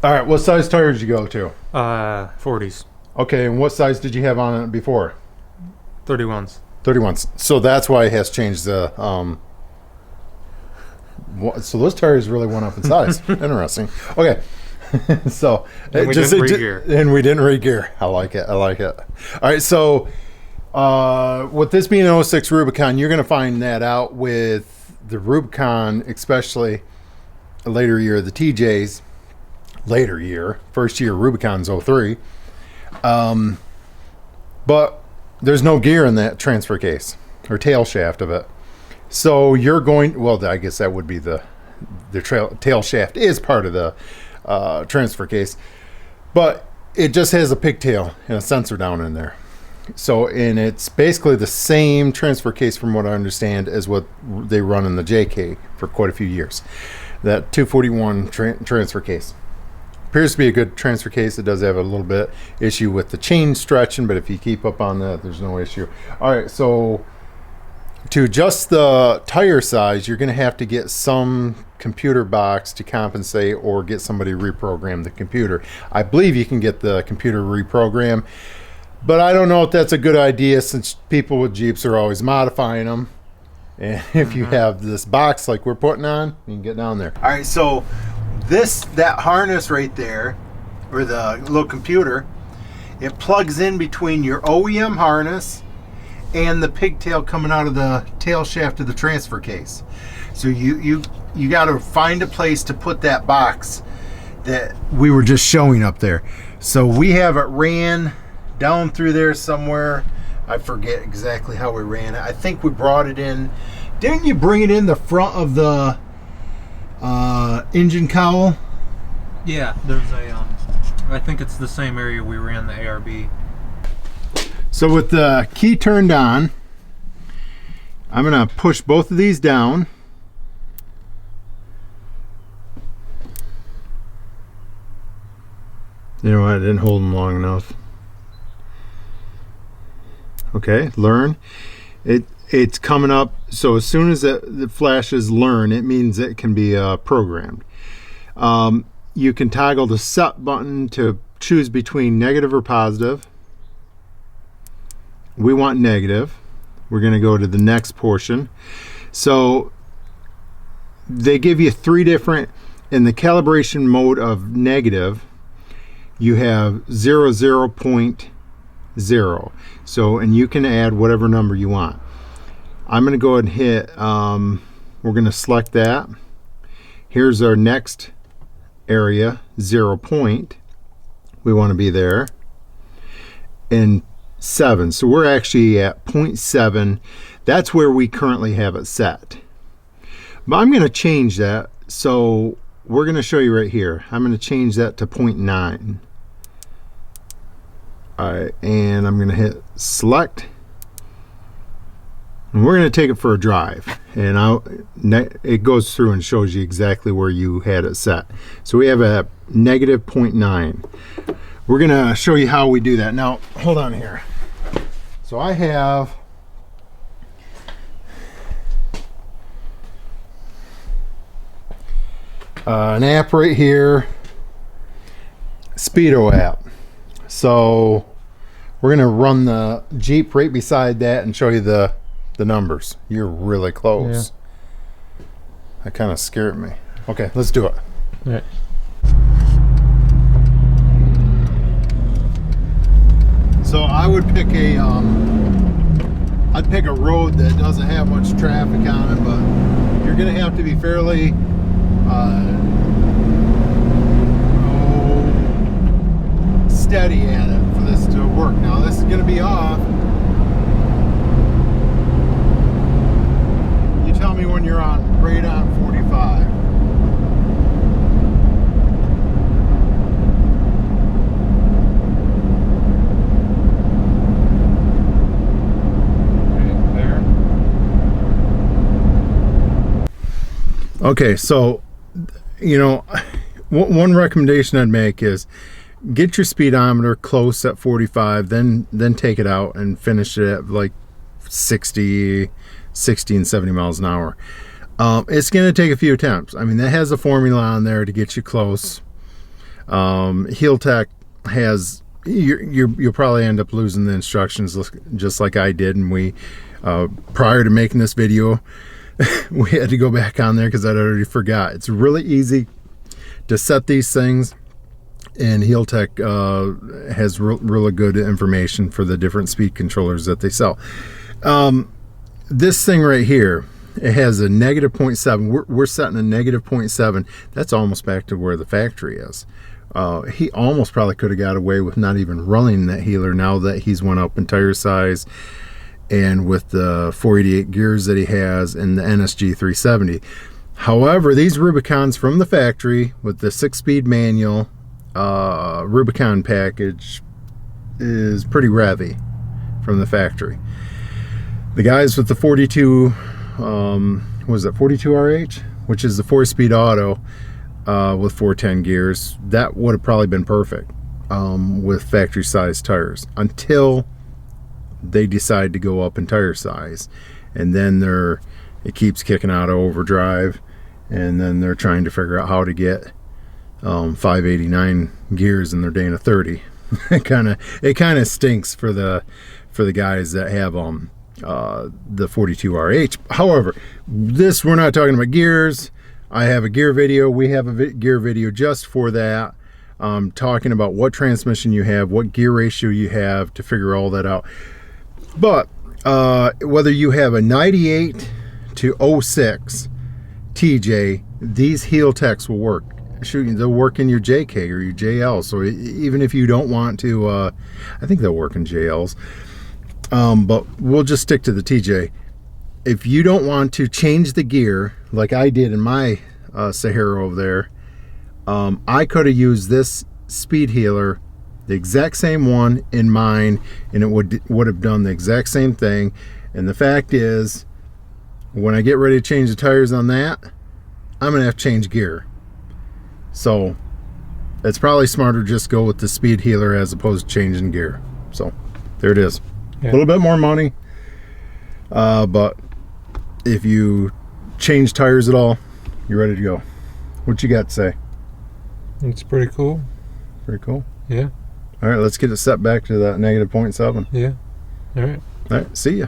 All right, what size tires did you go to? 40s, Okay, and what size did you have on it before? 31s. 31s. So that's why it has changed the so those tires really went up in size. Interesting. Okay. So And we didn't re-gear. And we didn't re-gear. I like it. All right, so with this being an 06 Rubicon, you're going to find that out with the Rubicon, especially a later year, the TJs, later year, first year Rubicon's 03. But there's no gear in that transfer case or tail shaft of it. So you're going, well, I guess that would be the tail shaft is part of the transfer case, but it just has a pigtail and a sensor down in there. So, and it's basically the same transfer case from what I understand as what they run in the JK for quite a few years. That 241 transfer case appears to be a good transfer case. It does have a little bit issue with the chain stretching, but if you keep up on that, there's no issue. All right, so to adjust the tire size, you're going to have to get some computer box to compensate or get somebody to reprogram the computer. I believe you can get the computer reprogram, but I don't know if that's a good idea since people with Jeeps are always modifying them. And if you have this box like we're putting on, you can get down there. All right, so that harness right there, or the little computer, it plugs in between your OEM harness and the pigtail coming out of the tail shaft of the transfer case. So you got to find a place to put that box that we were just showing up there. So we have it ran down through there somewhere. I forget exactly how we ran it. I think we brought it in. Didn't you bring it in the front of the engine cowl? Yeah, there's a, I think it's the same area we ran the ARB. So with the key turned on, I'm going to push both of these down. You know what, I didn't hold them long enough. Okay, learn. It's coming up, so as soon as it flashes learn, it means it can be programmed. You can toggle the set button to choose between negative or positive. We want negative. We're going to go to the next portion. So they give you three different, in the calibration mode of negative, you have 0, 0.0. So, and you can add whatever number you want. I'm going to go ahead and hit, we're going to select that. Here's our next area, 0 point. We want to be there. And 7. So we're actually at 0.7. That's where we currently have it set. But I'm going to change that. So we're going to show you right here. I'm going to change that to 0.9. All right, and I'm going to hit select. And we're going to take it for a drive. And it goes through and shows you exactly where you had it set. So we have a negative 0.9. We're going to show you how we do that. Now, hold on here. So I have an app right here, Speedo app. So we're going to run the Jeep right beside that and show you the numbers. You're really close. Yeah. That kind of scared me. Okay, let's do it. All right. So I would pick I'd pick a road that doesn't have much traffic on it, but you're going to have to be fairly steady at it for this to work. Now this is going to be off. You tell me when you're on, right on 45. Okay, so, you know, one recommendation I'd make is get your speedometer close at 45, then take it out and finish it at like 60 and 70 miles an hour. It's going to take a few attempts. I mean, that has a formula on there to get you close. Heel Tech has, you'll probably end up losing the instructions just like I did, and we prior to making this video we had to go back on there because I'd already forgot. It's really easy to set these things, and Heel Tech has really good information for the different speed controllers that they sell. This thing right here, it has a negative 0.7. We're setting a negative 0.7. That's almost back to where the factory is. He almost probably could have got away with not even running that healer now that he's went up in tire size, and with the 488 gears that he has and the NSG 370. However, these Rubicons from the factory with the 6-speed manual Rubicon package is pretty revvy from the factory. The guys with the 42 was it 42 RH, which is the 4-speed auto with 410 gears, that would have probably been perfect with factory size tires until they decide to go up in tire size, and then it keeps kicking out of overdrive, and then they're trying to figure out how to get 589 gears in their Dana 30. It kind of stinks for the guys that have the 42 RH. However, we're not talking about gears. I have a gear video. We have a gear video just for that, talking about what transmission you have, what gear ratio you have, to figure all that out. But whether you have a 98 to 06 TJ, these Heel Techs will work. They'll work in your JK or your JL. So even if you don't want to, I think they'll work in JLs. But we'll just stick to the TJ. If you don't want to change the gear like I did in my Sahara over there, I could have used this speed healer, the exact same one in mine, and it would have done the exact same thing. And the fact is, when I get ready to change the tires on that, I'm gonna have to change gear. So it's probably smarter just go with the speed healer as opposed to changing gear. So there it is. Yeah. A little bit more money, but if you change tires at all, you're ready to go. What you got to say? It's pretty cool. Pretty cool. Yeah. All right, let's get it set back to that negative 0.7. Yeah. All right. All right, see ya.